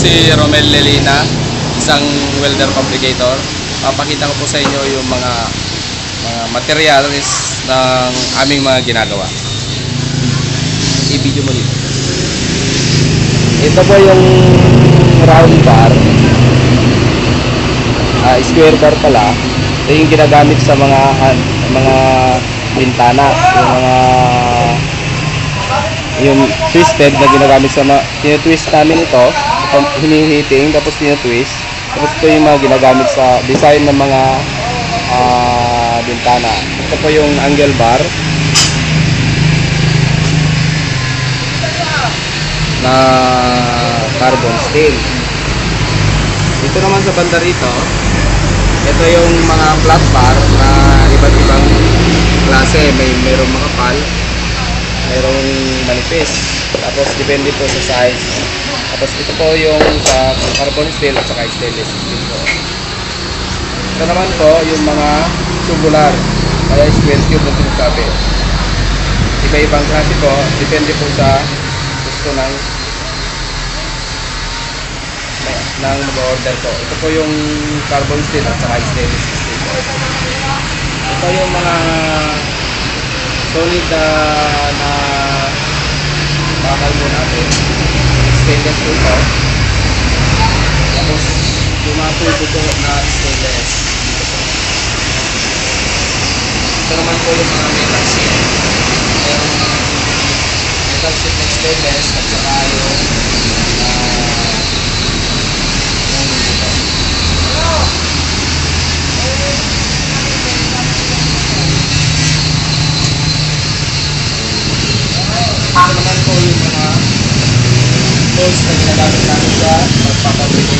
si Romel Lelina, isang welder fabricator. Papakita ko po sa inyo yung mga materials ng aming mga ginagawa. I-video mo dito. Ito po yung round bar, square bar pala. Ito yung ginagamit sa mga bintana, yung twisted na ginagamit sa tinitwist namin ito, hinihiting tapos tinitwist. Tapos ito yung mga ginagamit sa design ng mga bintana. Ito po yung angle bar na carbon steel. Dito naman sa banda rito, ito yung mga flat bar na iba't ibang klase. Mayroong makapal, mayroong manipis. Tapos depende po sa size. Tapos ito po yung sa carbon steel at saka stainless steel po. Ito naman po yung mga tubular, kaya square tube na sinasabi. Iba-ibang klase po, depende po sa gusto ng mag-order po. Ito po yung carbon steel at saka stainless steel po. Ito yung mga solid na bakal po natin. Stainless po ito. Tapos yung mga tubo po na stainless. Ito naman po yung mga metal sheet. Yung metal sheet na stainless at saka yung ito naman po yung mga tools na ginagamit namin sa pagpapabuti.